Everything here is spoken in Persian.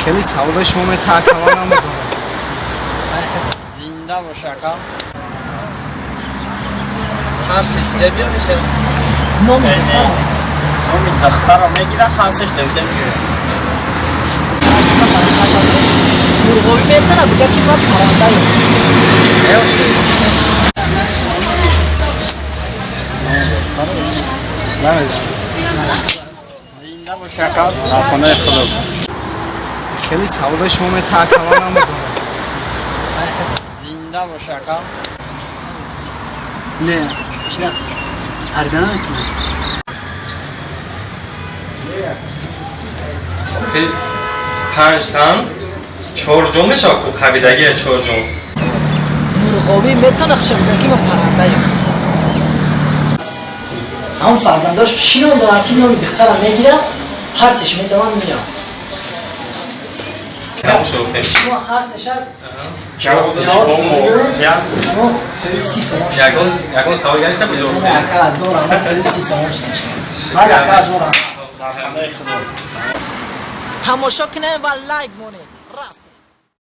خیلی سواد شما می تکامل نمیکنه. زنده باشه کام. هر چیز دبیر میشه. نمی دخترا میگیره خاصش دویده میگیره. مرغابی میتونه بگه که ما پرنده زنده باشه کام. خانه خلوب. خیلی سواد شما می تکامل نمیکنه. زنده باشه کام. نه چرا اردن میکنه خیلی 5 تن 4 جمعه شاکو خبیدگی 4 جمعه مرغابی میتونه خشه بگه که ما پرنده ایم همون فرزنداش چی نام دارن که نامی بخترم میگیره هر سش میدوان میام کم شو خیلی شما هر سش جواب اما سرویسی سماش یکون سوال گریسته بزرگ اما اکا از دور هم سرویسی سماش نشه هر اکا از دور هم خانه خلوب. تماشا کنه و لایک مونه